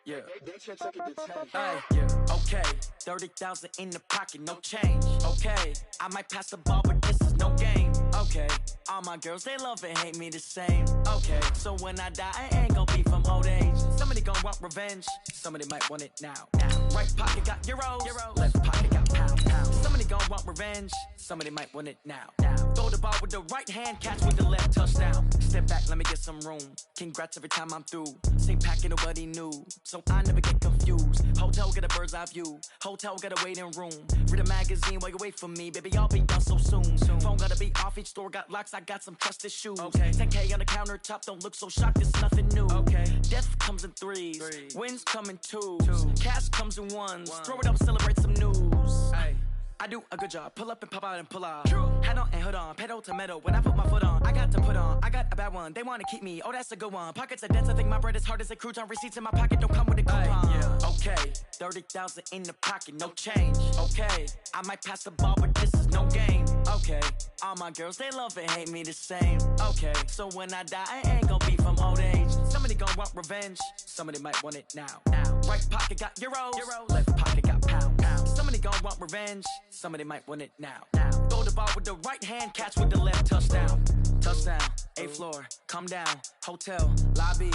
Yeah. Hey, yeah. Okay, 30,000 in the pocket, no change. Okay, I might pass the ball, but this is no game. Okay, all my girls, they love and hate me the same. Okay, so when I die, I ain't gon' be from old age. Somebody gon' want revenge, somebody might want it now. Right pocket got euros, left pocket got pound. Somebody gon' want revenge, somebody might want it now. Throw the ball with the right hand, catch with the left, touchdown. Step back, let me get some room. Congrats every time I'm through. Same packet, nobody knew, so I never get confused. Hotel get a bird's eye view, hotel got a waiting room. Read a magazine while you wait for me, baby, I'll be done so soon. Phone gotta be off, each store got locks, I got some trusted shoes. 10K on the countertop, don't look so shocked, it's nothing new. Death comes in threes, wins come in twos, cash comes in ones. Throw it up, celebrate some news. I do a good job, pull up and pop out and pull out. Head on and hood on, pedal to metal. When I put my foot on, I got to put on. I got a bad one, they wanna keep me, oh that's a good one. Pockets are dense, I think my bread is hard as a crouton. Receipts in my pocket don't come with a coupon. Okay, 30,000 in the pocket, no change. Okay, I might pass the ball, but this is no game. Okay, all my girls, they love and hate me the same. Okay, so when I die, I ain't gon' be from old age. Somebody gon' want revenge, somebody might want it now. Right pocket got euros, left pocket got pound. Somebody gon' want revenge, somebody might want it now. Throw the ball with the right hand, catch with the left, touchdown. Touchdown, 8th floor, come down, hotel, lobby.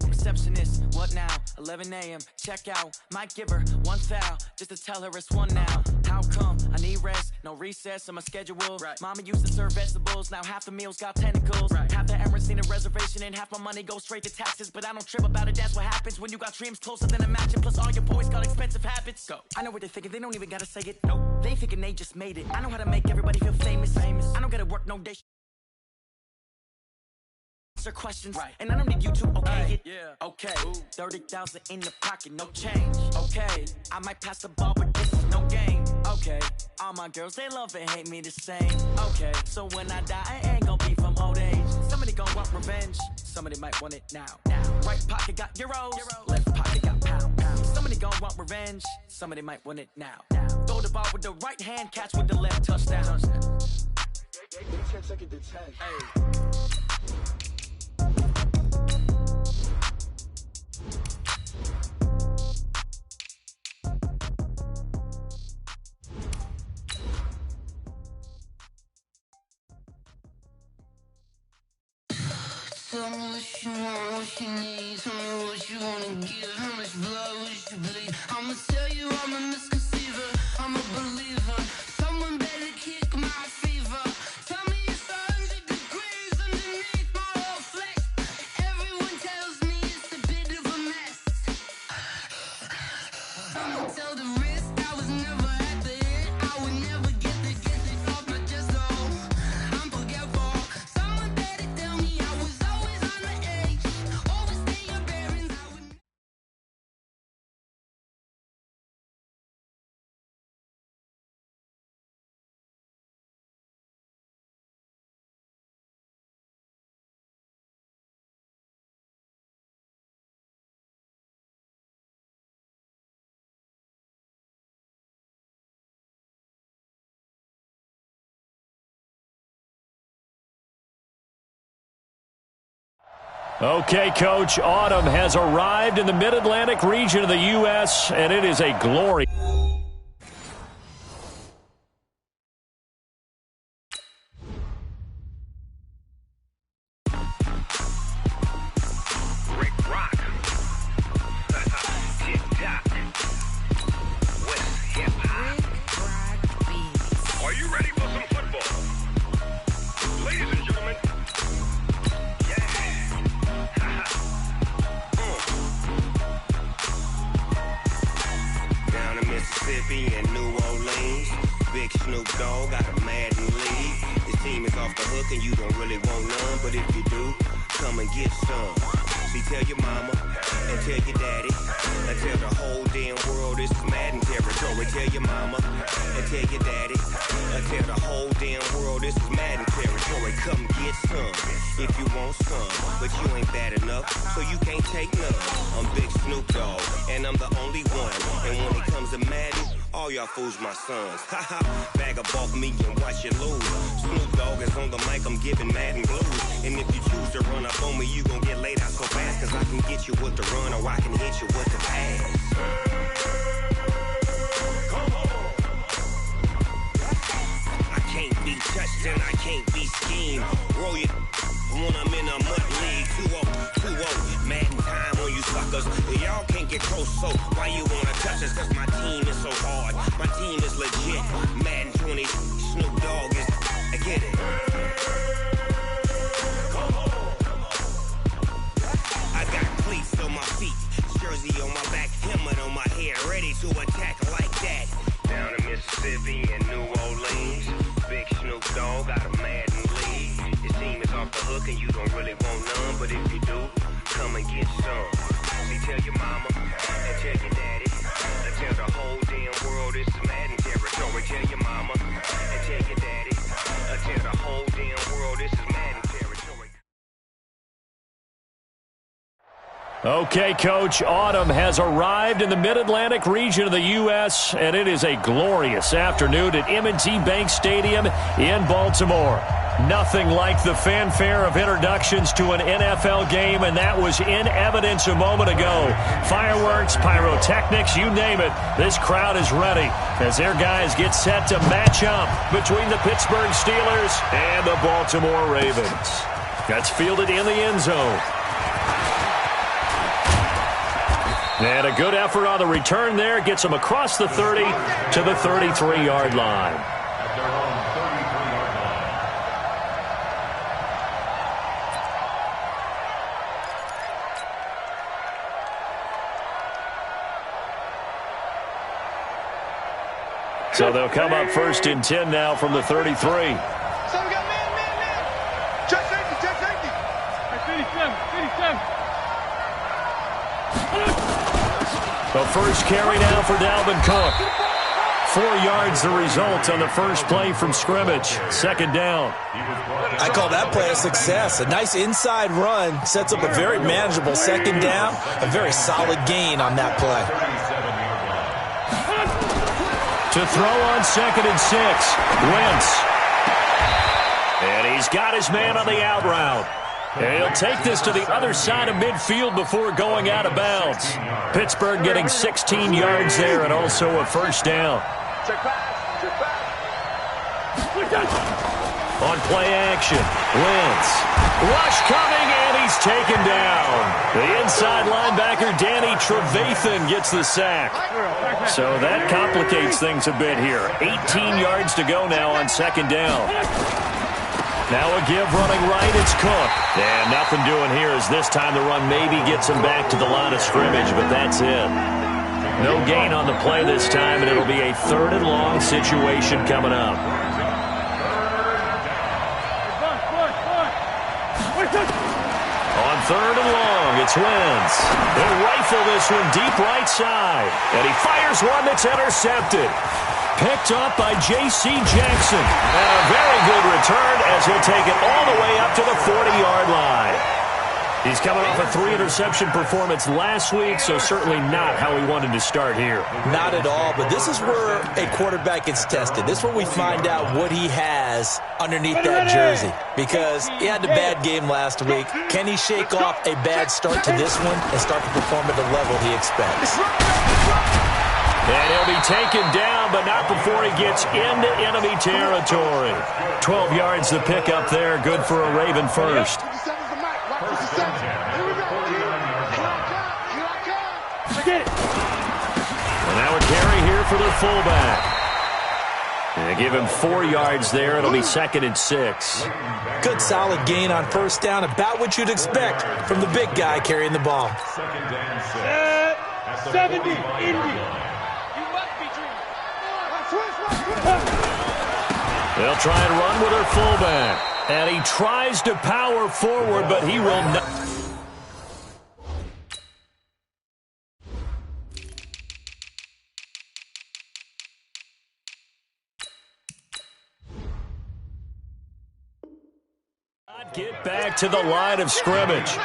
Receptionist, what now? 11 a.m. check out. Might give her one foul just to tell her it's one now. How come? I need rest, no recess in my schedule. Mama used to serve vegetables, now half the meals got tentacles. Half the errands need a reservation and half my money goes straight to taxes. But I don't trip about it, that's what happens when you got dreams closer than a mansion. Plus all your boys got expensive habits. Go. I know what they're thinking, they don't even gotta say it. Nope. They thinking they just made it. I know how to make everybody feel famous. I don't gotta work no day. Questions, and I don't need you to okay it. Okay, 30,000 in the pocket, no change. Okay, I might pass the ball, but this is no game. Okay, all my girls, they love and hate me the same. Okay, so when I die, I ain't gon' be from old age. Somebody gon' want revenge, somebody might want it now. Right pocket got euros, left pocket got pound. Somebody gon' want revenge, somebody might want it now. Throw the ball with the right hand, catch with the left, touchdown. 10 seconds to 10. Hey. Tell me what you want, what you need. Tell me what you wanna give. How much blood would you bleed? I'ma tell you I'm a misconceiver, I'm a believer. Someone better kick my fever. Tell me it's 100 degrees underneath my whole flesh. Everyone tells me it's a bit of a mess. I'ma tell the risk I was never at the end. I would never get it off my chest, though. I'm forgetful. Someone better tell me I was always on the edge. Overstay your bearings, I would. Okay, Coach, autumn has arrived in the Mid-Atlantic region of the U.S., and it is a glory. And New Orleans, Big Snoop Dogg got a Madden league. His team is off the hook and you don't really want none, but if you do, come and get some. See, tell your mama and tell your daddy and tell the whole damn world this is Madden territory. Tell your mama and tell your daddy and tell the whole damn world this is Madden territory. Come get some if you want some, but you ain't bad enough, so you can't take none. I'm Big Snoop Dogg and I'm the only one, and when it comes to Madden, all y'all fools my sons. Haha, bag up off me and watch you lose. Snoop Dogg is on the mic, I'm giving Madden blues. And if you choose to run up on me, you gon' get laid out so fast. Cause I can get you with the run or I can hit you with the pass. I can't be touched and I can't be schemed. Roll you when I'm in a mud league. 2-0, Madden time on you suckers. Y'all can't get close, so why you wanna touch us? Cause my team is so hard. My team is legit. Madden 20, Snoop Dogg is. I get it. I got cleats on my feet, jersey on my back, helmet on my head, ready to attack like that. Down in Mississippi and New Orleans, big Snoop Dogg got a Madden league. Your team is off the hook and you don't really want none, but if you do, come and get some. See, tell your mama and tell your daddy, and tell the whole damn world this is Madden territory. Tell your mama and tell your daddy, and tell the whole damn world this is Madden territory. Okay, Coach, autumn has arrived in the Mid-Atlantic region of the U.S., and it is a glorious afternoon at M&T Bank Stadium in Baltimore. Nothing like the fanfare of introductions to an NFL game, and that was in evidence a moment ago. Fireworks, pyrotechnics, you name it. This crowd is ready as their guys get set to match up between the Pittsburgh Steelers and the Baltimore Ravens. That's fielded in the end zone. And a good effort on the return there. Gets them across the 30 to the 33-yard line. So they'll come up first and 10 now from the 33. So we got man. Check safety. Hey, 57. The first carry now for Dalvin Cook. 4 yards the result on the first play from scrimmage. Second down. I call that play a success. A nice inside run sets up a very manageable second down. A very solid gain on that play. To throw on 2nd and 6. Wentz. And he's got his man on the out route. And he'll take this to the other side of midfield before going out of bounds. Pittsburgh getting 16 yards there and also a first down. On play action, Wentz. Rush coming, and he's taken down. The inside linebacker, Danny Trevathan, gets the sack. So that complicates things a bit here. 18 yards to go now on second down. Now a give running right, it's Cook. And nothing doing here as this time the run maybe gets him back to the line of scrimmage, but that's it. No gain on the play this time, and it'll be a 3rd and long situation coming up. On 3rd and long, it's Wentz. They'll rifle this one deep right side. And he fires one that's intercepted. Picked up by J.C. Jackson. And a very good return as he'll take it all the way up to the 40-yard line. He's coming off a 3-interception performance last week, so certainly not how he wanted to start here. Not at all, but this is where a quarterback gets tested. This is where we find out what he has underneath that jersey. Because he had a bad game last week. Can he shake off a bad start to this one and start to perform at the level he expects? And he'll be taken down, but not before he gets into enemy territory. 12 yards to pick up there. Good for a Raven first. And now a carry here for the fullback. And they give him 4 yards there. It'll be 2nd and 6. Good solid gain on first down. About what you'd expect from the big guy carrying the ball. 70, Indy. They'll try and run with their fullback. And he tries to power forward, but he will not. Get back to the line of scrimmage. The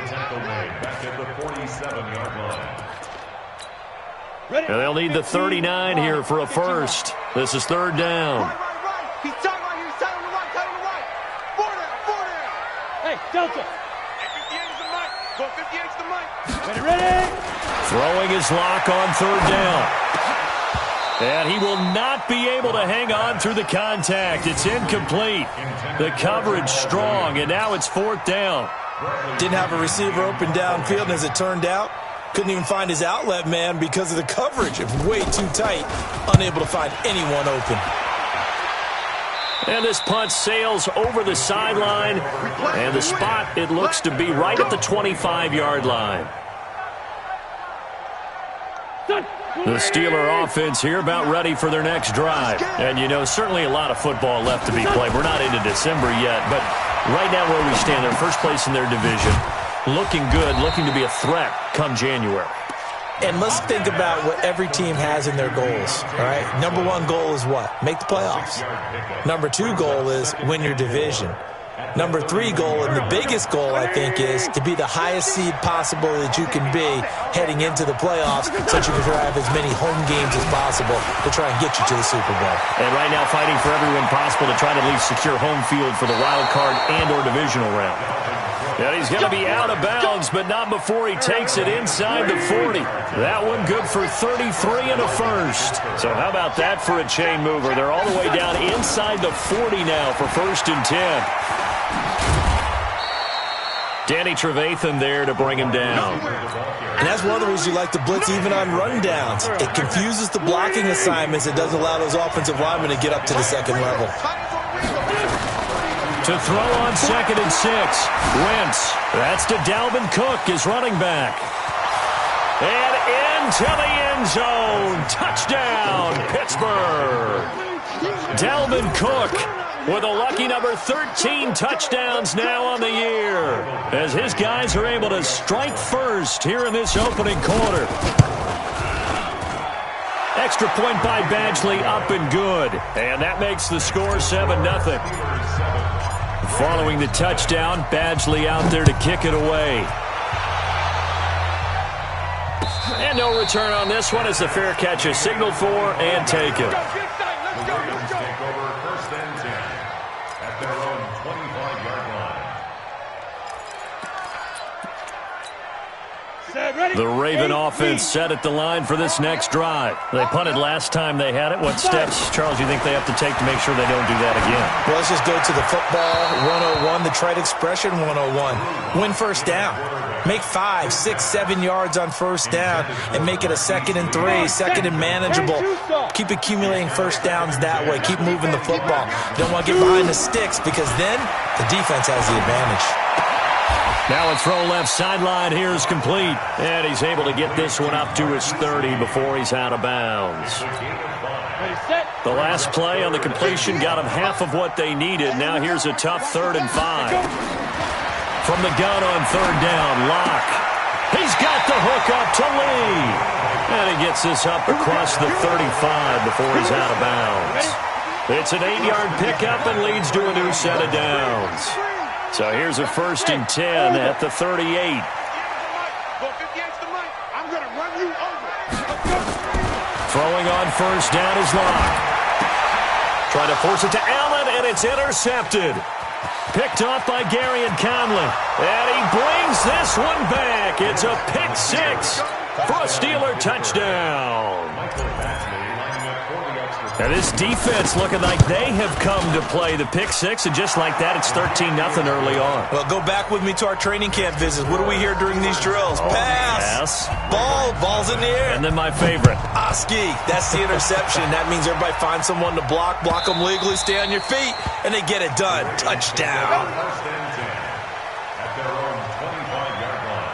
tackle made back at the 47-yard line. And they'll need the 39 here for a first. This is 3rd down. He's tight right here. He's tight on the right. Tight on the right. Four down. Hey, Delta. Hey, 58's the mic. Go 58's the mic. Ready. Throwing his lock on third down. And he will not be able to hang on through the contact. It's incomplete. The coverage strong, and now it's fourth down. Didn't have a receiver open downfield, and as it turned out, couldn't even find his outlet man because of the coverage. Way too tight, unable to find anyone open. And this punt sails over the sideline, and the spot, it looks to be right at the 25-yard line. The Steeler offense here about ready for their next drive. And, you know, certainly a lot of football left to be played. We're not into December yet, but right now where we stand, they're first place in their division. Looking good, looking to be a threat come January. And let's think about what every team has in their goals, all right? Number one goal is what? Make the playoffs. Number two goal is win your division. Number three goal, and the biggest goal, I think, is to be the highest seed possible that you can be heading into the playoffs so that you can have as many home games as possible to try and get you to the Super Bowl. And right now fighting for every win possible to try to at least secure home field for the wild card and or divisional round. And he's going to be out of bounds, but not before he takes it inside the 40. That one good for 33 and a first. So how about that for a chain mover? They're all the way down inside the 40 now for 1st and 10. Danny Trevathan there to bring him down. And that's one of the reasons you like to blitz even on rundowns. It confuses the blocking assignments. It doesn't allow those offensive linemen to get up to the second level. To throw on 2nd and 6. Wentz. That's to Dalvin Cook, his running back. And into the end zone. Touchdown, Pittsburgh. Dalvin Cook with a lucky number 13 touchdowns now on the year, as his guys are able to strike first here in this opening quarter. Extra point by Badgley, up and good. And that makes the score 7-0. Following the touchdown, Badgley out there to kick it away. And no return on this one as the fair catch is signaled for and taken. The Raven offense set at the line for this next drive. They punted last time they had it. What steps, Charles, do you think they have to take to make sure they don't do that again? Well, let's just go to the football 101, the trite expression 101. Win first down. Make 5, 6, 7 yards on first down and make it a 2nd and 3, 2nd and manageable. Keep accumulating first downs that way. Keep moving the football. You don't want to get behind the sticks because then the defense has the advantage. Now a throw left sideline here is complete. And he's able to get this one up to his 30 before he's out of bounds. The last play on the completion got them half of what they needed. Now here's a tough 3rd and 5. From the gun on 3rd down, Locke. He's got the hook up to Lee. And he gets this up across the 35 before he's out of bounds. It's an 8-yard pickup and leads to a new set of downs. So here's a 1st and 10 at the 38. Throwing on 1st down is Locke. Trying to force it to Allen, and it's intercepted. Picked off by Gary and Conley. And he brings this one back. It's a pick 6 for a Steeler touchdown. And this defense looking like they have come to play the pick 6, and just like that, it's 13-0 early on. Well, go back with me to our training camp visits. What do we hear during these drills? Pass. Ball's in the air. And then my favorite. Oski, that's the interception. That means everybody finds someone to block them legally, stay on your feet, and they get it done. Touchdown. At their own 25-yard line.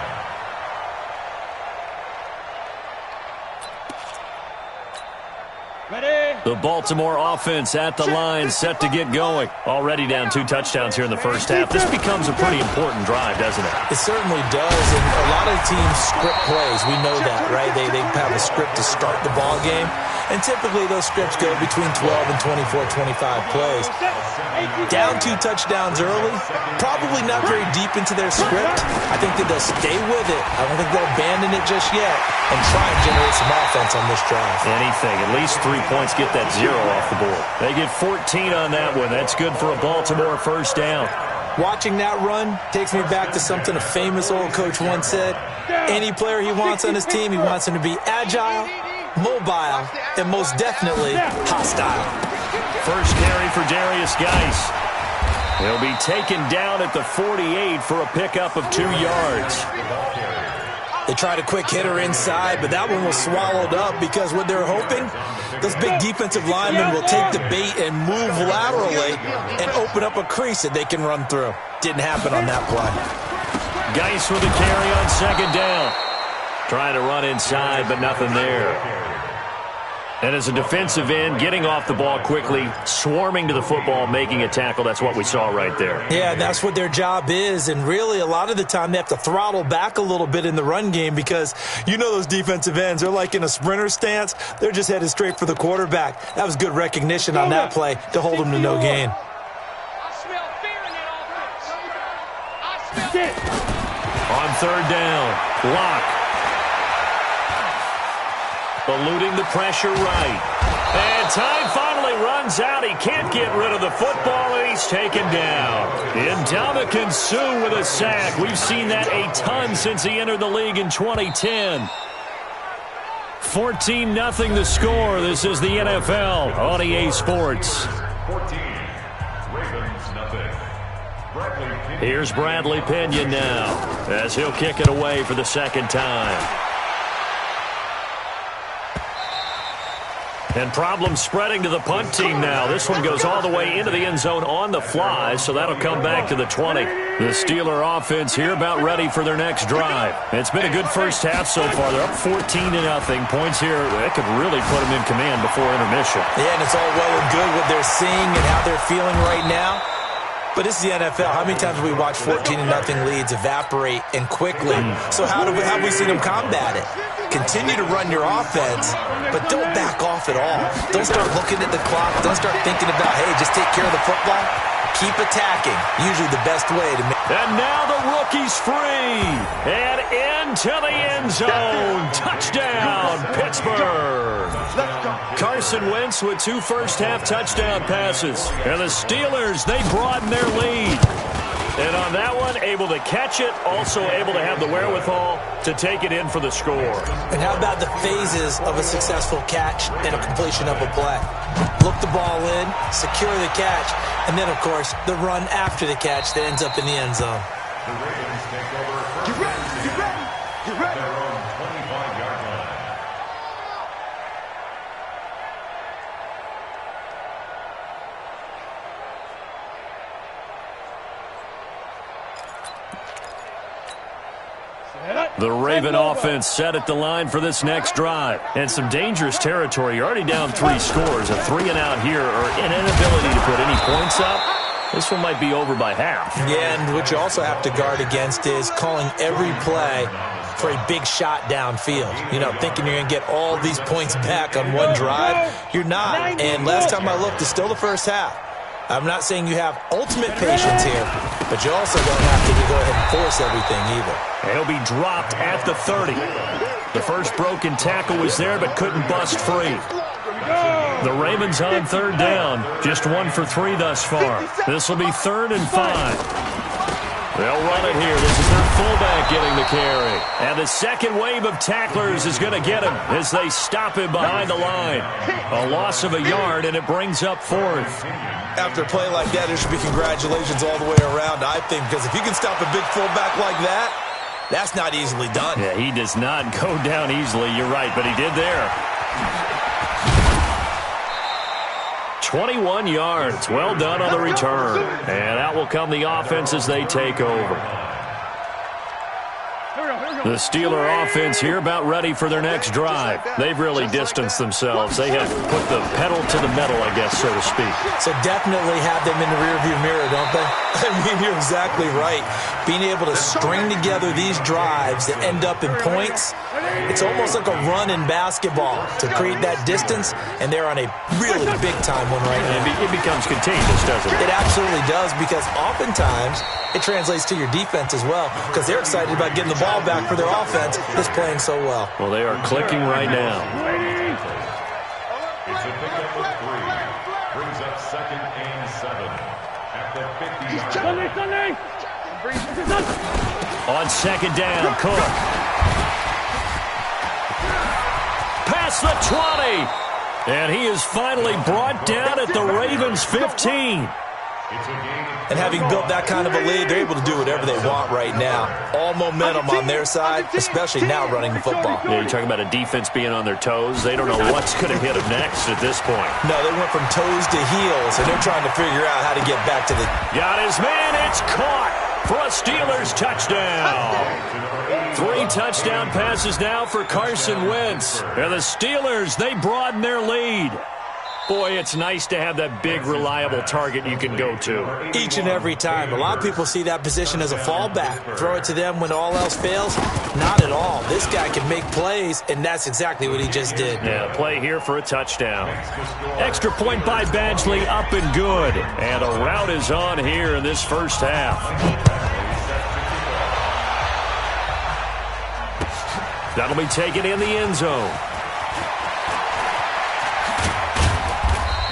The Baltimore offense at the line, set to get going. Already down 2 touchdowns here in the first half. This becomes a pretty important drive, doesn't it? It certainly does, and a lot of teams script plays. We know that, right? They have a script to start the ball game, and typically those scripts go between 12 and 24, 25 plays. Down 2 touchdowns early, probably not very deep into their script. I think that they'll stay with it. I don't think they'll abandon it just yet and try and generate some offense on this drive. Anything. At least 3 points get that 0 off the board. They get 14 on that one. That's good for a Baltimore first down. Watching that run takes me back to something a famous old coach once said. Any player he wants on his team, he wants him to be agile, mobile, and most definitely hostile. First carry for Darius Geis. He'll be taken down at the 48 for a pickup of 2 yards. They tried a quick hitter inside, but that one was swallowed up because what they're hoping, those big defensive linemen will take the bait and move laterally and open up a crease that they can run through. Didn't happen on that play. Geis with a carry on second down. Trying to run inside, but nothing there. And as a defensive end, getting off the ball quickly, swarming to the football, making a tackle, that's what we saw right there. Yeah, that's what their job is, and really a lot of the time they have to throttle back a little bit in the run game because you know those defensive ends, they're like in a sprinter stance. They're just headed straight for the quarterback. That was good recognition on that play to hold them to no gain. On third down, Locke. Eluding the pressure right. And time finally runs out. He can't get rid of the football, and he's taken down. Ndamukong Suh with a sack. We've seen that a ton since he entered the league in 2010. 14-0 the score. This is the NFL on EA Sports. 14, Ravens nothing. Here's Bradley Pinion now as he'll kick it away for the second time. And problems spreading to the punt team now. This one goes all the way into the end zone on the fly, so that'll come back to the 20. The Steeler offense here about ready for their next drive. It's been a good first half so far. They're up 14-0. Points here, that could really put them in command before intermission. Yeah, and it's all well and good what they're seeing and how they're feeling right now. But this is the NFL. How many times have we watched 14-0 leads evaporate and quickly? So how have we seen them combat it? Continue to run your offense, but don't back off at all. Don't start looking at the clock. Don't start thinking about, hey, just take care of the football. Keep attacking. Usually the best way to make. And now the rookie's free. And into the end zone. Touchdown, Pittsburgh. Carson Wentz with 2 first-half touchdown passes. And the Steelers, they broaden their lead. And on that one, able to catch it, also able to have the wherewithal to take it in for the score. And how about the phases of a successful catch and a completion of a play? Look the ball in, secure the catch, and then, of course, the run after the catch that ends up in the end zone. The Ravens take over first and 10 at their own 25-yard line. The Raven offense set at the line for this next drive. And some dangerous territory. You're already down 3 scores. A 3-and-out here or an inability to put any points up. This one might be over by half. Yeah, and what you also have to guard against is calling every play for a big shot downfield. You know, thinking you're going to get all these points back on one drive. You're not. And last time I looked, it's still the first half. I'm not saying you have ultimate patience here, but you also don't have to go ahead and force everything either. And he'll be dropped at the 30. The first broken tackle was there, but couldn't bust free. The Ravens on third down. Just 1 for 3 thus far. This will be 3rd and 5. They'll run it here. This is their fullback getting the carry. And the second wave of tacklers is going to get him as they stop him behind the line. A loss of a yard, and it brings up 4th. After a play like that, there should be congratulations all the way around, I think, because if you can stop a big fullback like that, that's not easily done. Yeah, he does not go down easily. You're right, but he did there. 21 yards. Well done on the return. And out will come the offense as they take over. The Steeler offense here about ready for their next drive. They've really distanced themselves. They have put the pedal to the metal, I guess, so to speak. So definitely have them in the rearview mirror, don't they? I mean, you're exactly right. Being able to string together these drives that end up in points, it's almost like a run in basketball to create that distance, and they're on a really big-time one right now. It becomes contagious, doesn't it? It absolutely does, because oftentimes it translates to your defense as well, because they're excited about getting the ball back for their offense that's playing so well. Well, they are clicking right now. It's a pickup of 3. Brings up 2nd and 7 at the 50-yard line. On 2nd down, Cook. Past the 20. And he is finally brought down at the Ravens' 15. And having built that kind of a lead, they're able to do whatever they want right now. All momentum on their side, especially now running the football. Yeah, you're talking about a defense being on their toes. They don't know what's going to hit them next at this point. No, they went from toes to heels, and they're trying to figure out how to get back to the... Got his man. It's caught for a Steelers touchdown. 3 touchdown passes now for Carson Wentz. And the Steelers, they broaden their lead. Boy, it's nice to have that big, reliable target you can go to. Each and every time. A lot of people see that position as a fallback. Throw it to them when all else fails? Not at all. This guy can make plays, and that's exactly what he just did. Yeah, play here for a touchdown. Extra point by Badgley, up and good. And a rout is on here in this first half. That'll be taken in the end zone.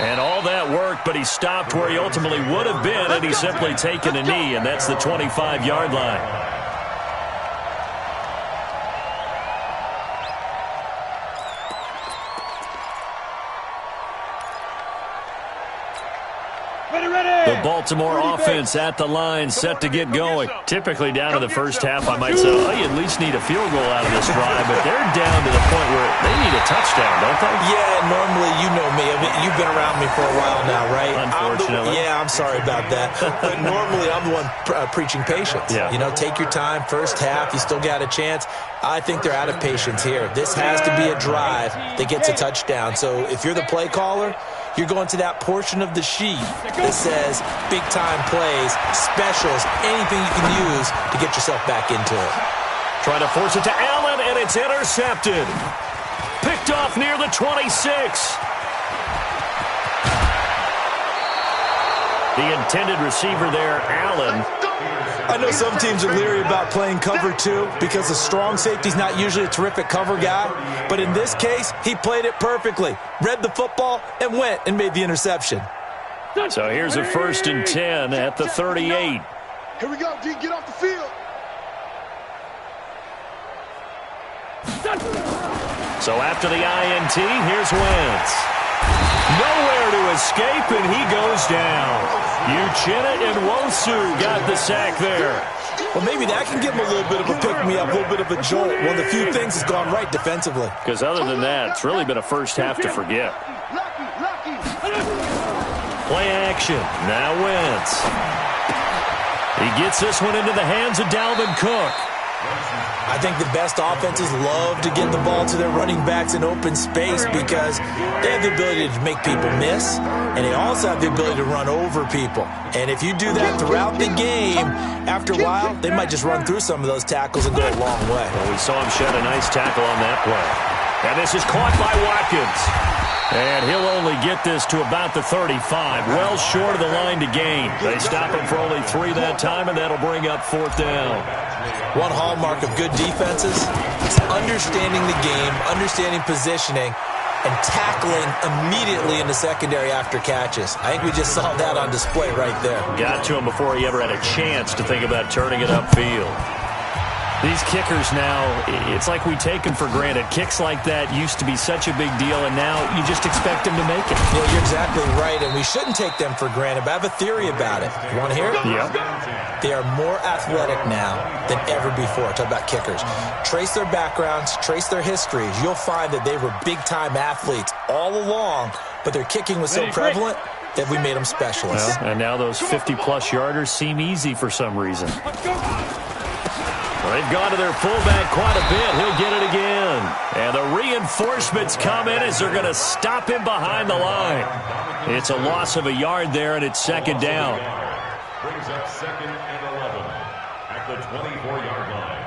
And all that work, but he stopped where he ultimately would have been had he simply taken a knee, and that's the 25-yard line. The Baltimore offense at the line, set to get going. Typically down to the first half, I might say, oh, you at least need a field goal out of this drive, but they're down to the point where they need a touchdown, don't they? Yeah, normally, you know me. I mean, you've been around me for a while now, right? Unfortunately. I'm sorry about that. But normally, I'm the one preaching patience. Yeah. You know, take your time. First half, you still got a chance. I think they're out of patience here. This has to be a drive that gets a touchdown. So if you're the play caller, you're going to that portion of the sheet that says big-time plays, specials, anything you can use to get yourself back into it. Trying to force it to Allen, and it's intercepted. Picked off near the 26. The intended receiver there, Allen. I know some teams are leery about playing cover 2 because a strong safety's not usually a terrific cover guy. But in this case, he played it perfectly. Read the football and went and made the interception. So here's a 1st and 10 at the 38. Here we go, D. Get off the field. So after the INT, here's Wentz. Nowhere to escape, and he goes down. Uchenna and Nwosu got the sack there. Well, maybe that can give him a little bit of a pick-me-up, a little bit of a jolt. One of the few things has gone right defensively. Because other than that, it's really been a first half to forget. Play action. Now Wentz. He gets this one into the hands of Dalvin Cook. I think the best offenses love to get the ball to their running backs in open space because they have the ability to make people miss, and they also have the ability to run over people. And if you do that throughout the game, after a while, they might just run through some of those tackles and go a long way. Well, we saw him shed a nice tackle on that play. And this is caught by Watkins. And he'll only get this to about the 35, well short of the line to gain. They stop him for only 3 that time, and that'll bring up 4th down. One hallmark of good defenses is understanding the game, understanding positioning, and tackling immediately in the secondary after catches. I think we just saw that on display right there. Got to him before he ever had a chance to think about turning it upfield. These kickers now, it's like we take them for granted. Kicks like that used to be such a big deal, and now you just expect them to make it. Yeah, you're exactly right, and we shouldn't take them for granted, but I have a theory about it. You want to hear it? Yeah. They are more athletic now than ever before. Talk about kickers. Trace their backgrounds, trace their histories. You'll find that they were big-time athletes all along, but their kicking was so prevalent that we made them specialists. Well, and now those 50-plus yarders seem easy for some reason. Well, they've gone to their fullback quite a bit. He'll get it again. And the reinforcements come in as they're going to stop him behind the line. It's a loss of a yard there, and it's 2nd down. Brings up 2nd and 11 at the 24-yard line.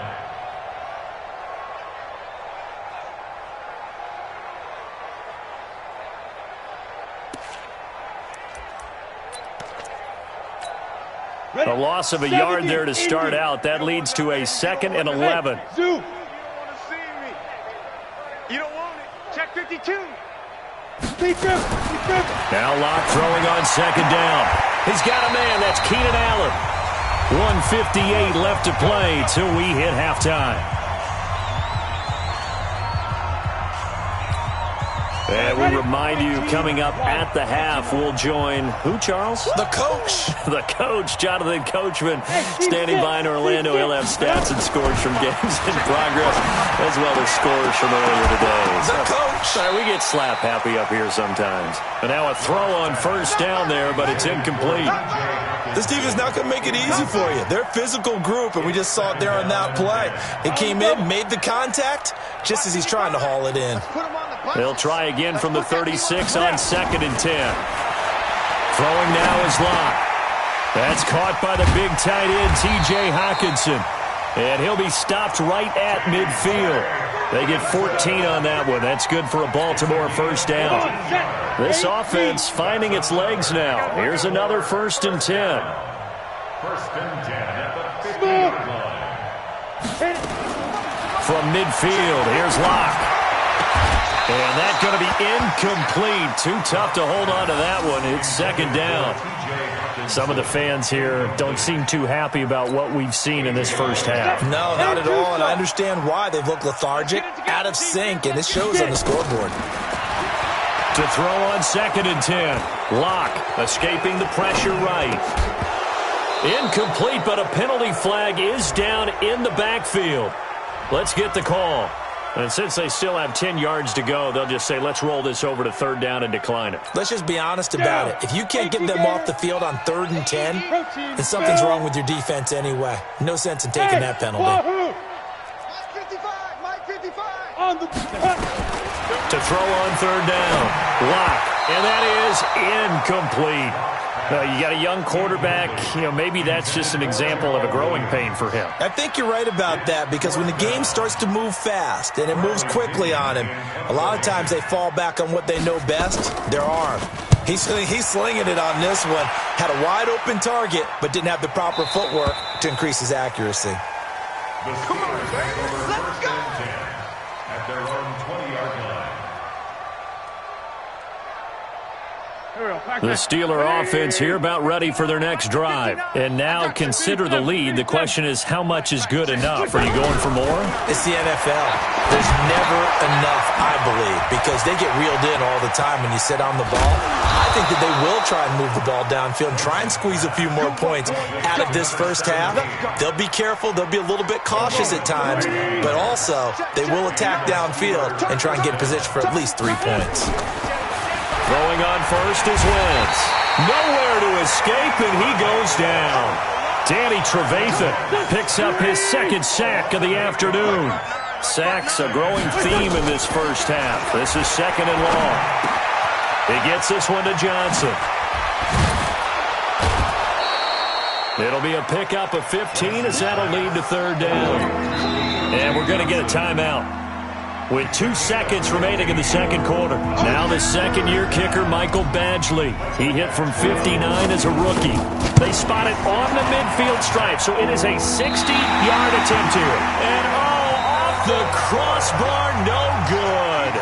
A loss of a yard there to start out. That leads to a 2nd and 11. You don't want to see me. You don't want it. Check 52. Now Locke throwing on second down. He's got a man. That's Keenan Allen. 1:58 left to play till we hit halftime. And we remind you, coming up at the half, we'll join who, Charles? The coach. The coach, Jonathan Coachman, standing by in Orlando. He'll have stats and scores from games in progress, as well as scores from earlier today. The coach. Sorry, we get slap happy up here sometimes. And now a throw on first down there, but it's incomplete. This team is not going to make it easy for you. They're a physical group, and we just saw it there on that play. He came in, made the contact, just as he's trying to haul it in. They'll try again from the 36 on 2nd and 10. Throwing now is Locke. That's caught by the big tight end, T.J. Hockenson. And he'll be stopped right at midfield. They get 14 on that one. That's good for a Baltimore first down. This offense finding its legs now. Here's another 1st and 10. 1st and 10 at the 50-yard line. From midfield, here's Locke. And that's going to be incomplete. Too tough to hold on to that one. It's 2nd down. Some of the fans here don't seem too happy about what we've seen in this first half. No, not at all, and I understand why. They've looked lethargic, out of sync, and it shows on the scoreboard. To throw on 2nd and 10. Locke escaping the pressure right. Incomplete, but a penalty flag is down in the backfield. Let's get the call. And since they still have 10 yards to go, they'll just say, let's roll this over to 3rd down and decline it. Let's just be honest about it. If you can't get them off the field on 3rd and 10, then something's wrong with your defense anyway. No sense in taking that penalty. To throw on 3rd down. Locke. And that is incomplete. You got a young quarterback. Maybe that's just an example of a growing pain for him. I think you're right about that, because when the game starts to move fast and it moves quickly on him, a lot of times they fall back on what they know best, their arm. He's slinging it on this one. Had a wide open target, but didn't have the proper footwork to increase his accuracy. Come on, baby. Let's go. At their own 20-yard line. The Steeler offense here about ready for their next drive. And now consider the lead. The question is, how much is good enough? Are you going for more? It's the NFL. There's never enough, I believe, because they get reeled in all the time when you sit on the ball. I think that they will try and move the ball downfield and try and squeeze a few more points out of this first half. They'll be careful. They'll be a little bit cautious at times, but also they will attack downfield and try and get in position for at least 3 points. Throwing on first is Wentz. Nowhere to escape, and he goes down. Danny Trevathan picks up his 2nd sack of the afternoon. Sacks a growing theme in this first half. This is 2nd and long. He gets this one to Johnson. It'll be a pickup of 15 as that'll lead to 3rd down. And we're going to get a timeout with 2 seconds remaining in the 2nd quarter. Now the 2nd-year kicker, Michael Badgley. He hit from 59 as a rookie. They spot it on the midfield stripe, so it is a 60-yard attempt here. And off the crossbar, no good.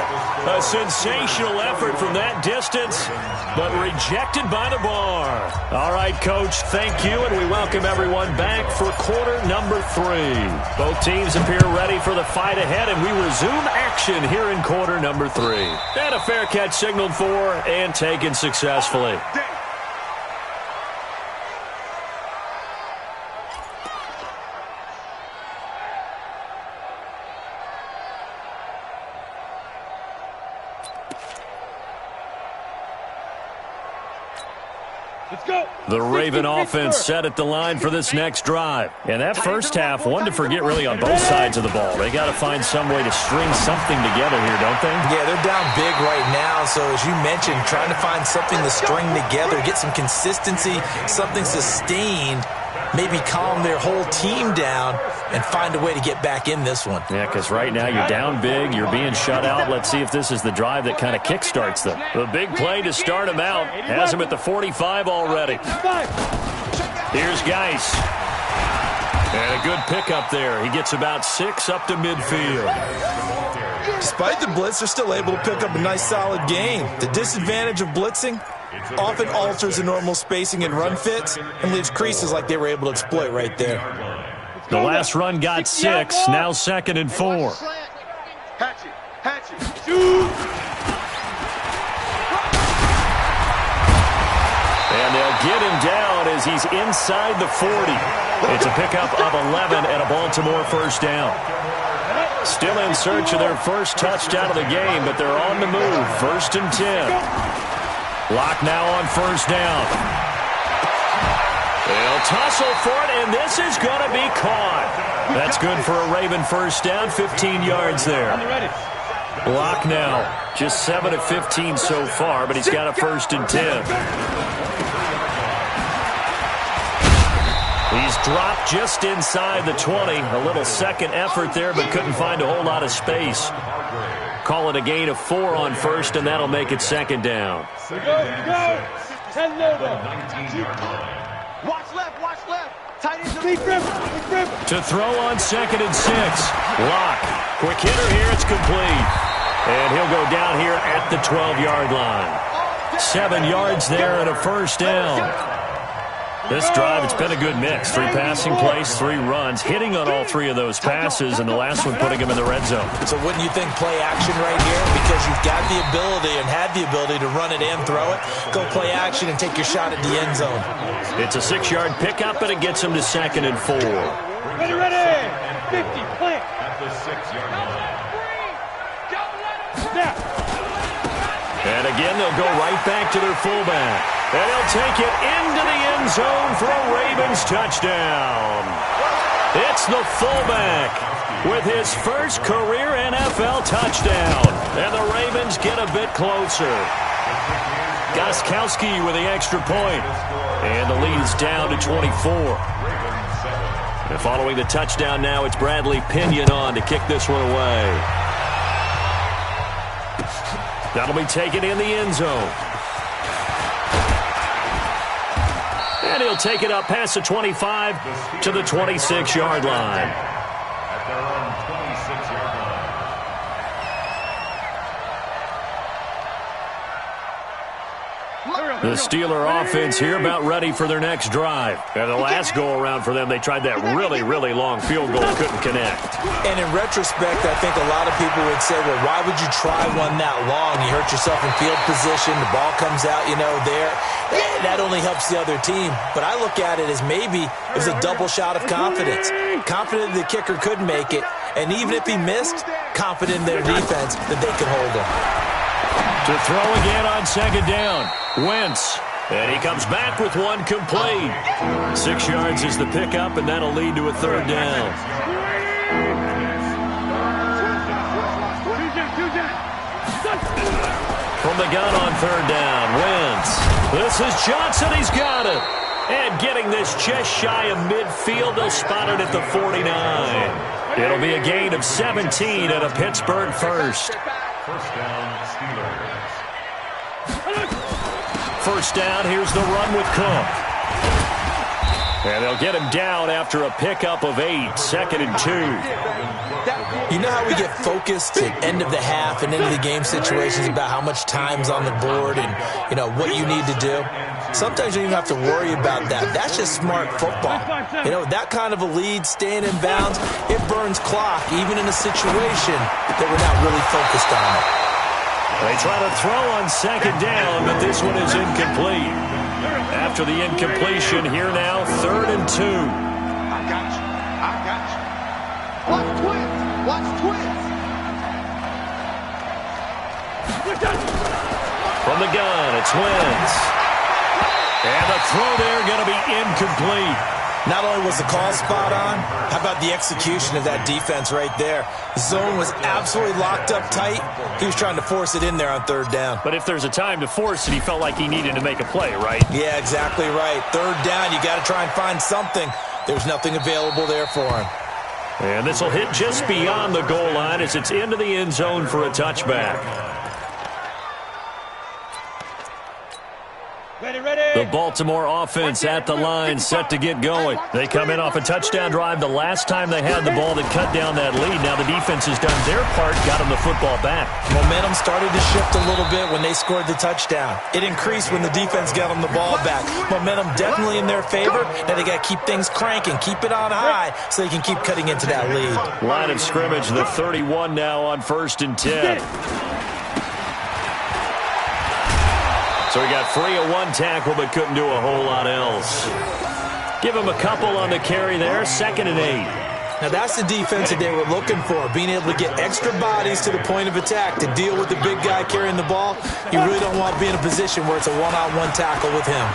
A sensational effort from that distance, but rejected by the bar. All right, Coach, thank you, and we welcome everyone back for quarter number 3. Both teams appear ready for the fight ahead, and we resume action here in quarter number 3. And a fair catch signaled for and taken successfully. The Raven offense set at the line for this next drive. And that first half, one to forget really on both sides of the ball. They got to find some way to string something together here, don't they? Yeah, they're down big right now. So as you mentioned, trying to find something to string together, get some consistency, something sustained, maybe calm their whole team down and find a way to get back in this one. Yeah, because right now you're down big, you're being shut out. Let's see if this is the drive that kind of kickstarts them. The big play to start him out has him at the 45 already. Here's Geis. And a good pickup there. He gets about 6 up to midfield. Despite the blitz, they're still able to pick up a nice, solid gain. The disadvantage of blitzing often alters the normal spacing and run fits and leaves creases like they were able to exploit right there. The last run got 6, now 2nd and 4. Hatch it, shoot! And they'll get him down as he's inside the 40. It's a pickup of 11 and a Baltimore first down. Still in search of their first touchdown of the game, but they're on the move. 1st and 10. Lock now on first down. They'll tussle for it, and this is going to be caught. That's good for a Raven first down, 15 yards there. Lock now, just 7 of 15 so far, but he's got a 1st and 10. He's dropped just inside the 20. A little second effort there, but couldn't find a whole lot of space. Call it a gain of 4 on first, and that'll make it 2nd down. Go. 10 over. Watch left. Tight end. Big grip. To throw on 2nd and 6. Lock. Quick hitter here. It's complete. And he'll go down here at the 12-yard line. 7 yards there and a first down. This drive, it's been a good mix. 3 passing plays, 3 runs, hitting on all 3 of those passes, and the last one putting him in the red zone. So wouldn't you think play action right here? Because you've got the ability and had the ability to run it and throw it. Go play action and take your shot at the end zone. It's a 6-yard pickup, and it gets him to 2nd and 4. Ready. 50, plant. At the 6-yard line. Snap. And again, they'll go right back to their fullback. And he'll take it into the end zone for a Ravens touchdown. It's the fullback with his first career NFL touchdown. And the Ravens get a bit closer. Gostkowski with the extra point. And the lead is down to 24. And following the touchdown now, it's Bradley Pinion on to kick this one away. That'll be taken in the end zone. And he'll take it up past the 25 to the 26-yard line. At their own 26-yard line. The Steeler offense here about ready for their next drive. And the last go-around for them, they tried that really, really long field goal, couldn't connect. And in retrospect, I think a lot of people would say, well, why would you try one that long? You hurt yourself in field position, the ball comes out, there. That only helps the other team. But I look at it as maybe it was a double shot of confidence. Confident the kicker could make it, and even if he missed, confident in their defense that they could hold him. To throw again on 2nd down. Wentz. And he comes back with one complete. 6 yards is the pickup, and that'll lead to a 3rd down. From the gun on 3rd down, Wentz. This is Johnson. He's got it. And getting this just shy of midfield, they'll spot it at the 49. It'll be a gain of 17 at a Pittsburgh first. First down, Steelers. First down, here's the run with Cook. And they'll get him down after a pickup of 8, 2nd and 2. You know how we get focused at end of the half and into the game situations about how much time's on the board and, what you need to do? Sometimes you don't even have to worry about that. That's just smart football. That kind of a lead, staying in bounds, it burns clock, even in a situation that we're not really focused on it. They try to throw on 2nd down, but this one is incomplete. After the incompletion, here now, 3rd and 2. I got you. Watch twins. From the gun, it's Wentz. And the throw there going to be incomplete. Not only was the call spot on, how about the execution of that defense right there? The zone was absolutely locked up tight. He was trying to force it in there on 3rd down. But if there's a time to force it, he felt like he needed to make a play, right? Yeah, exactly right. 3rd down, you got to try and find something. There's nothing available there for him. And this will hit just beyond the goal line as it's into the end zone for a touchback. Ready. The The Baltimore offense at the line, set to get going. They come in off a touchdown drive the last time they had the ball that cut down that lead. Now the defense has done their part, got them the football back. Momentum started to shift a little bit when they scored the touchdown. It increased when the defense got them the ball back. Momentum definitely in their favor. Now they got to keep things cranking, keep it on high so they can keep cutting into that lead. Line of scrimmage, the 31 now on 1st and 10. So he got free of one tackle but couldn't do a whole lot else. Give him a couple on the carry there, 2nd and 8. Now that's the defense that they were looking for, being able to get extra bodies to the point of attack to deal with the big guy carrying the ball. You really don't want to be in a position where it's a one-on-one tackle with him.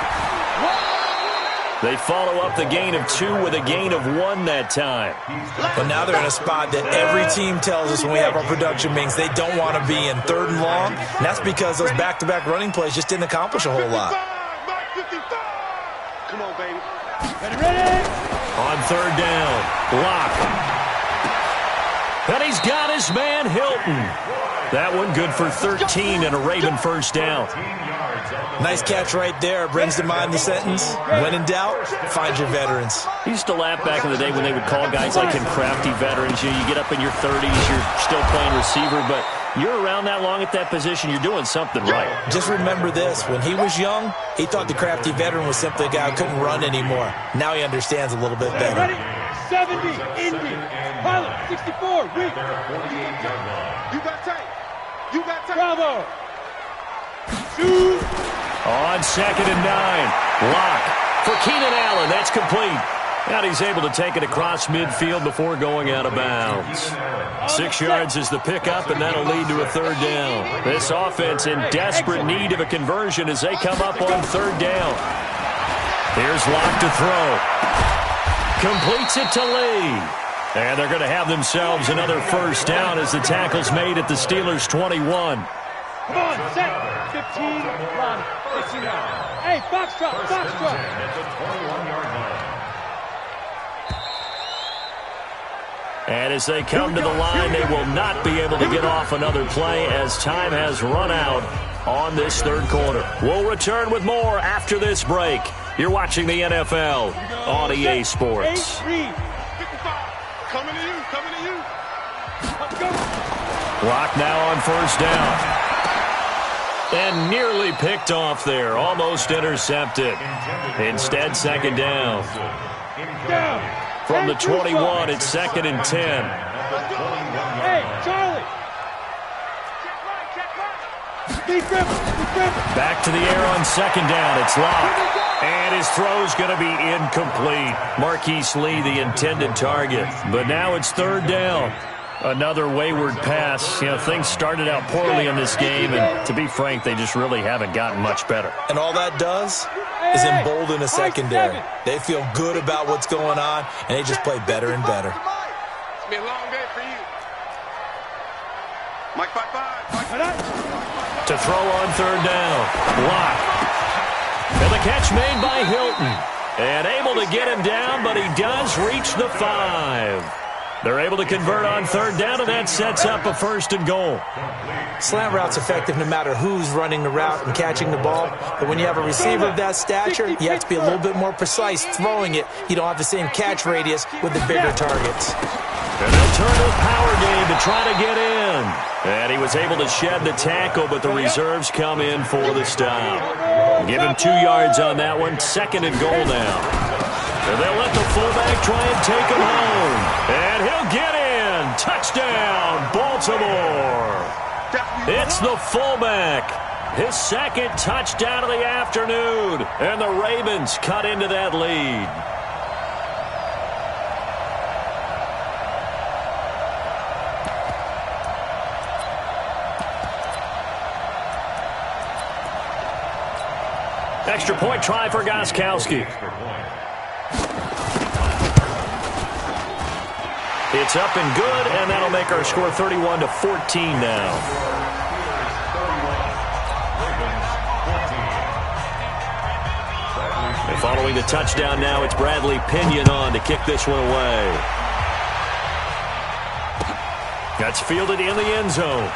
They follow up the gain of 2 with a gain of 1 that time. But now they're in a spot that every team tells us when we have our production meetings they don't want to be in, 3rd and long. And that's because those back-to-back running plays just didn't accomplish a whole lot. Come on, baby. Ready? On 3rd down, Locke. And he's got his man, Hilton. That one good for 13 and a Raven 1st down. Nice catch right there. Brings to mind the sentence, when in doubt, find your veterans. I used to laugh back in the day when they would call guys like him crafty veterans. You get up in your 30s, you're still playing receiver, but you're around that long at that position, you're doing something right. Just remember this. When he was young, he thought the crafty veteran was simply a guy who couldn't run anymore. Now he understands a little bit better. Ready? 70, Indy, pilot, 64, weak. You got tight. You got tight. Bravo. Shoot. On 2nd and 9, Locke for Keenan Allen. That's complete. And he's able to take it across midfield before going out of bounds. 6 yards is the pickup, and that'll lead to a 3rd down. This offense in desperate need of a conversion as they come up on 3rd down. Here's Locke to throw. Completes it to Lee. And they're going to have themselves another 1st down as the tackle's made at the Steelers' 21. Come on, set. 15, run, 69. Hey, Foxtrot, Foxtrot. And as they come to the line, they will not be able to get off another play as time has run out on this 3rd quarter. We'll return with more after this break. You're watching the NFL on EA Sports. Coming to you, coming to you. Clock now on 1st down. And nearly picked off there. Almost intercepted. Instead, 2nd down. From the 21, it's 2nd and 10. Hey, Charlie. Back to the air on 2nd down. It's Locke. And his throw's going to be incomplete. Marquise Lee, the intended target. But now it's 3rd down. Another wayward pass. You know, things started out poorly in this game, and to be frank, they just really haven't gotten much better. And all that does is embolden a secondary. They feel good about what's going on, and they just play better and better. It's been a long day for you. Mike 5-5. To throw on 3rd down. Locke. And the catch made by Hilton. And able to get him down, but he does reach the 5. They're able to convert on 3rd down, and that sets up a 1st and goal. Slant route's effective no matter who's running the route and catching the ball. But when you have a receiver of that stature, you have to be a little bit more precise throwing it. You don't have the same catch radius with the bigger targets. And they'll turn to the power game to try to get in. And he was able to shed the tackle, but the reserves come in for the stop. Give him 2 yards on that one. 2nd and goal now. And they'll let the fullback try and take him home. And he'll get in. Touchdown, Baltimore. It's the fullback. His 2nd touchdown of the afternoon. And the Ravens cut into that lead. Extra point try for Gostkowski. It's up and good, and that'll make our score 31-14 now. And following the touchdown now, it's Bradley Pinion on to kick this one away. That's fielded in the end zone.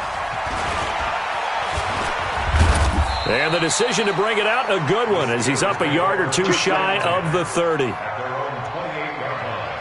And the decision to bring it out, a good one, as he's up a yard or two shy of the 30. At their own 28-yard line.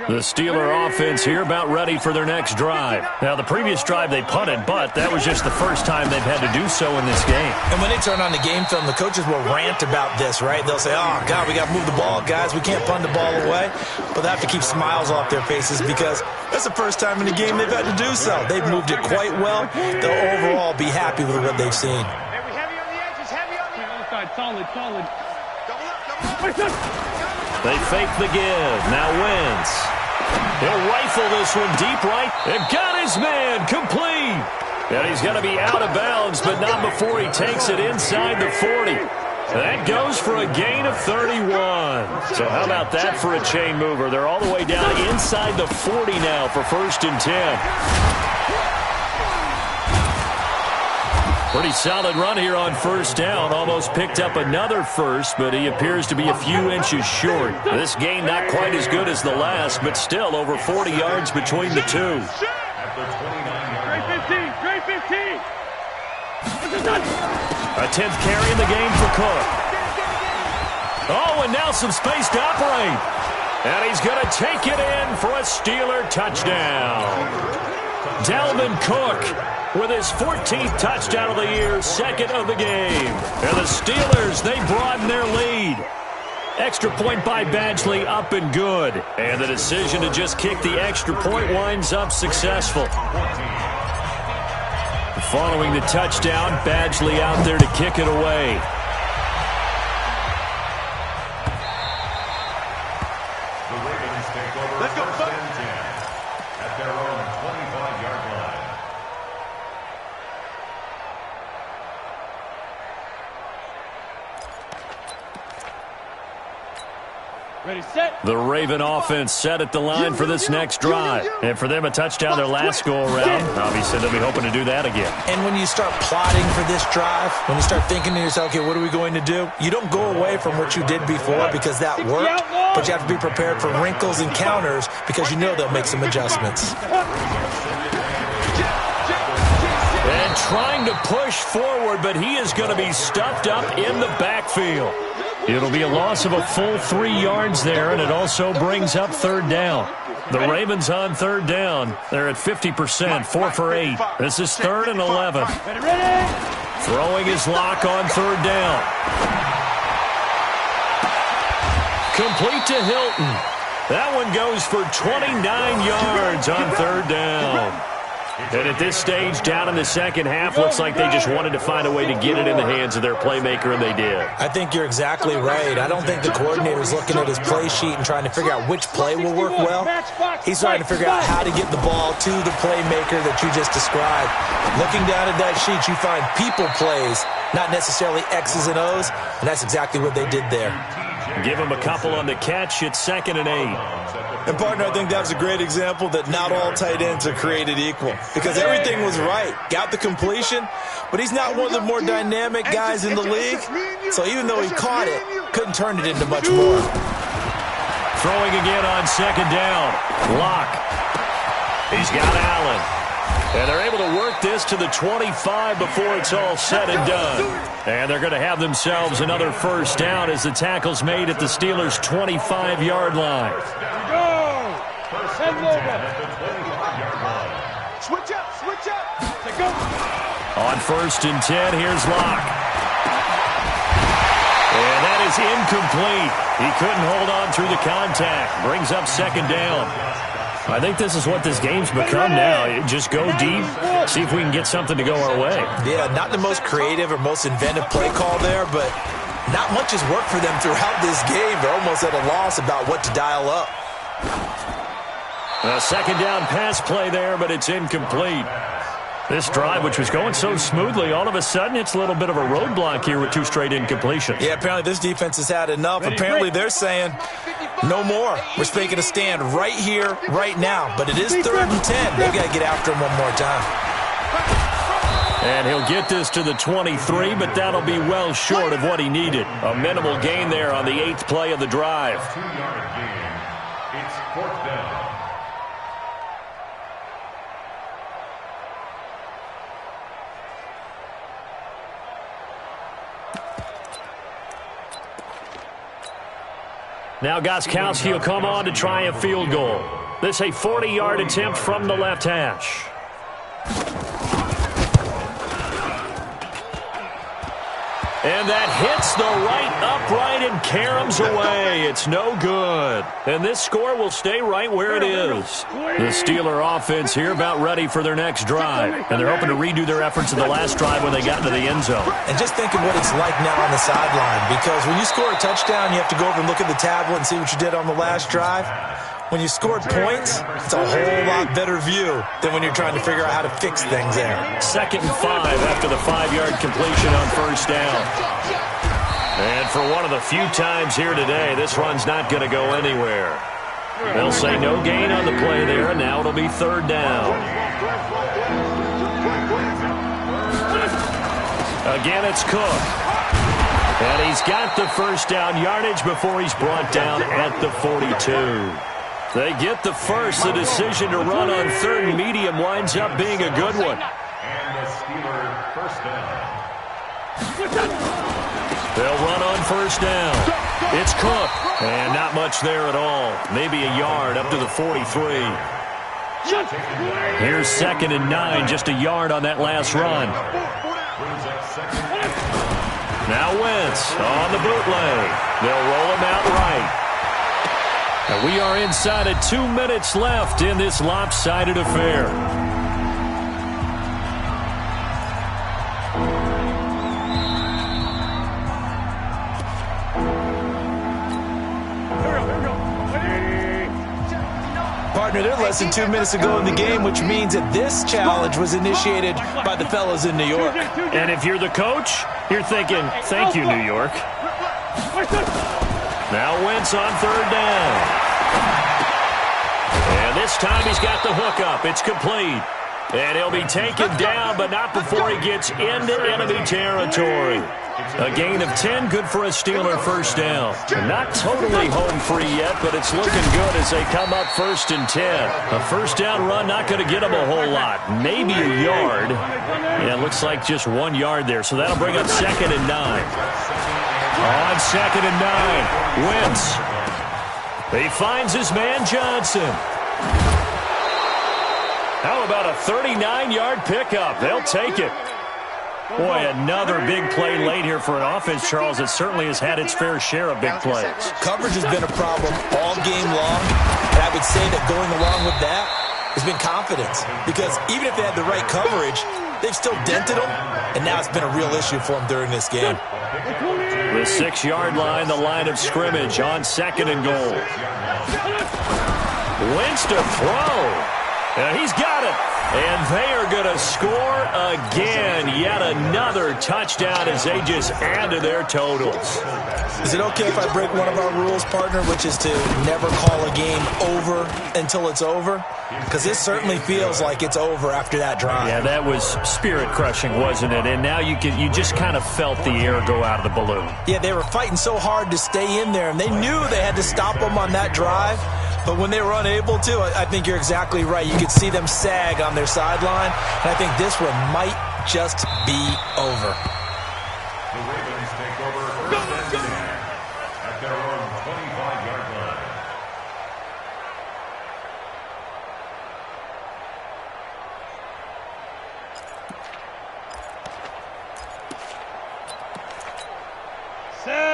The Steeler offense here about ready for their next drive. Now, the previous drive they punted, but that was just the first time they've had to do so in this game. And when they turn on the game film, the coaches will rant about this, right? They'll say, oh, God, we got to move the ball, guys. We can't punt the ball away. But they have to keep smiles off their faces because that's the first time in the game they've had to do so. They've moved it quite well. They'll overall be happy with what they've seen. Heavy on the edges, heavy on the edges. Solid. They fake the give. Now Wentz. He'll rifle this one deep right. And got his man complete. And he's going to be out of bounds, but not before he takes it inside the 40. That goes for a gain of 31. So how about that for a chain mover? They're all the way down inside the 40 now for 1st and 10. Pretty solid run here on 1st down. Almost picked up another first, but he appears to be a few inches short. This gain not quite as good as the last, but still over 40 yards between the two. At the 29-yard line. Great 15. A 10th carry in the game for Cook. Oh, and now some space to operate. And he's going to take it in for a Steeler touchdown. Dalvin Cook with his 14th touchdown of the year, 2nd of the game. And the Steelers, they broaden their lead. Extra point by Badgley, up and good. And the decision to just kick the extra point winds up successful. Following the touchdown, Badgley out there to kick it away. The Ravens take over 1st and 10 at their own 25-yard line. Ready, set. The Raven offense set at the line for this next drive. And for them, a touchdown their last go-around. Obviously, they'll be hoping to do that again. And when you start plotting for this drive, when you start thinking to yourself, okay, what are we going to do? You don't go away from what you did before because that worked, but you have to be prepared for wrinkles and counters because you know they'll make some adjustments. And trying to push forward, but he is going to be stuffed up in the backfield. It'll be a loss of a full 3 yards there, and it also brings up 3rd down. The Ravens on 3rd down. They're at 50%, 4 for 8. This is 3rd and 11. Throwing his lock on 3rd down. Complete to Hilton. That one goes for 29 yards on 3rd down. And at this stage, down in the second half, looks like they just wanted to find a way to get it in the hands of their playmaker, and they did. I think you're exactly right. I don't think the coordinator's looking at his play sheet and trying to figure out which play will work well. He's trying to figure out how to get the ball to the playmaker that you just described. Looking down at that sheet, you find people plays, not necessarily X's and O's, and that's exactly what they did there. Give him a couple on the catch. It's 2nd and 8. And, partner, I think that was a great example that not all tight ends are created equal because everything was right. Got the completion, but he's not one of the more dynamic guys in the league. So even though he caught it, couldn't turn it into much more. Throwing again on 2nd down. Lock. He's got Allen. And they're able to work this to the 25 before it's all said and done. And they're going to have themselves another 1st down as the tackle's made at the Steelers' 25-yard line. Switch up. On 1st and 10, here's Locke. And that is incomplete. He couldn't hold on through the contact. Brings up 2nd down. I think this is what this game's become now. Just go deep, see if we can get something to go our way. Yeah, not the most creative or most inventive play call there, but not much has worked for them throughout this game. They're almost at a loss about what to dial up. A 2nd down pass play there, but it's incomplete. This drive, which was going so smoothly, all of a sudden it's a little bit of a roadblock here with 2 straight incompletions. Yeah, apparently this defense has had enough. Apparently they're saying no more. We're making a stand right here, right now. But it is 3rd and 10. They've got to get after him one more time. And he'll get this to the 23, but that'll be well short of what he needed. A minimal gain there on the 8th play of the drive. 2-yard gain. It's 4th down. Now Gostkowski will come on to try a field goal. This a 40-yard attempt from the left hash. And that hits the right upright and caroms away. It's no good. And this score will stay right where it is. The Steeler offense here about ready for their next drive. And they're hoping to redo their efforts in the last drive when they got into the end zone. And just think of what it's like now on the sideline. Because when you score a touchdown, you have to go over and look at the tablet and see what you did on the last drive. When you scored points, it's a whole lot better view than when you're trying to figure out how to fix things there. 2nd and 5 after the 5-yard completion on first down. And for one of the few times here today, this run's not going to go anywhere. They'll say no gain on the play there, and now it'll be 3rd down. Again, it's Cook. And he's got the first down yardage before he's brought down at the 42. They get the first. The decision to run on 3rd and medium winds up being a good one. And the Steeler first down. They'll run on first down. It's Cook. And not much there at all. Maybe a yard up to the 43. Here's 2nd and 9. Just a yard on that last run. Now Wentz on the bootleg. They'll roll him out right. And we are inside of 2 minutes left in this lopsided affair. Partner, they're less than 2 minutes ago in the game, which means that this challenge was initiated by the fellas in New York. And if you're the coach, you're thinking, thank you, New York. Now Wentz on 3rd down. And this time he's got the hook up. It's complete. And he'll be taken down, but not before he gets into enemy territory. A gain of 10, good for a Steeler first down. Not totally home free yet, but it's looking good as they come up 1st and 10. A first down run not going to get them a whole lot. Maybe a yard. Yeah, it looks like just 1 yard there, so that'll bring up 2nd and 9. On 2nd and 9, Wentz. He finds his man Johnson. How about a 39-yard pickup? They'll take it. Boy, another big play late here for an offense, Charles, that certainly has had its fair share of big plays. Coverage has been a problem all game long, and I would say that going along with that has been confidence. Because even if they had the right coverage, they've still dented them, and now it's been a real issue for them during this game. The 6-yard line, the line of scrimmage on 2nd and goal. Wentz to throw. And he's got it. And they are going to score again. Yet another touchdown as they just add to their totals. Is it okay if I break one of our rules, partner, which is to never call a game over until it's over? Because this certainly feels like it's over after that drive. Yeah, that was spirit-crushing, wasn't it? And now you just kind of felt the air go out of the balloon. Yeah, they were fighting so hard to stay in there, and they knew they had to stop them on that drive. But when they were unable to, I think you're exactly right. You could see them sag on their sideline, and I think this one might just be over. The Ravens take over first and 10 at their own 25-yard line.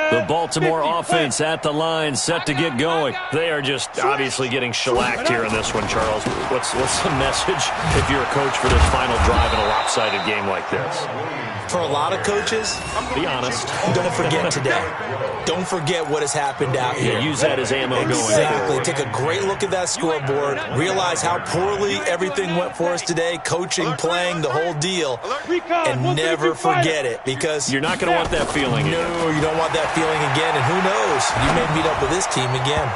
The Baltimore offense at the line, set to get going. They are just obviously getting shellacked here in this one, Charles. What's the message if you're a coach for this final drive in a lopsided game like this? For a lot of coaches, be honest. Don't forget today. Don't forget what has happened out here. Yeah, use that as ammo going forward. Exactly. Take a great look at that scoreboard. Realize how poorly everything went for us today. Coaching, playing, the whole deal. And never forget it, because you're not going to want that feeling again. No, you don't want that feeling again. And who knows? You may meet up with this team again.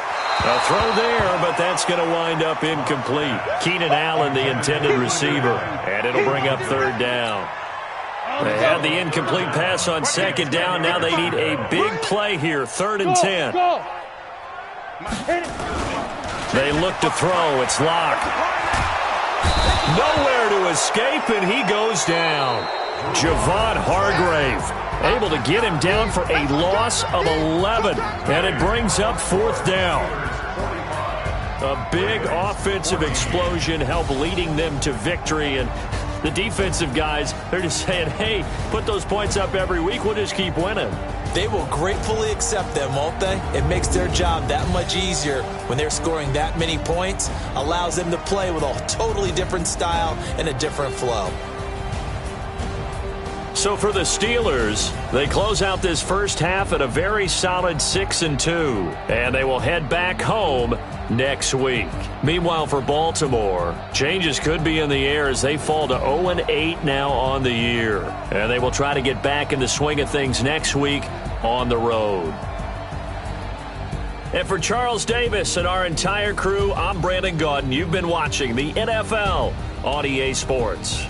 A throw there, but that's going to wind up incomplete. Keenan Allen, the intended receiver. And it'll bring up 3rd down. They had the incomplete pass on 2nd down. Now they need a big play here, 3rd and 10. They look to throw. It's locked. Nowhere to escape, and he goes down. Javon Hargrave able to get him down for a loss of 11, and it brings up 4th down. A big offensive explosion helped leading them to victory, and the defensive guys, they're just saying, hey, put those points up every week, we'll just keep winning. They will gratefully accept them, won't they? It makes their job that much easier when they're scoring that many points, allows them to play with a totally different style and a different flow. So for the Steelers, they close out this first half at a very solid 6-2, and they will head back home next week. Meanwhile, for Baltimore, changes could be in the air as they fall to 0-8 now on the year, and they will try to get back in the swing of things next week on the road. And for Charles Davis and our entire crew, I'm Brandon Gaudin. You've been watching the NFL on EA Sports.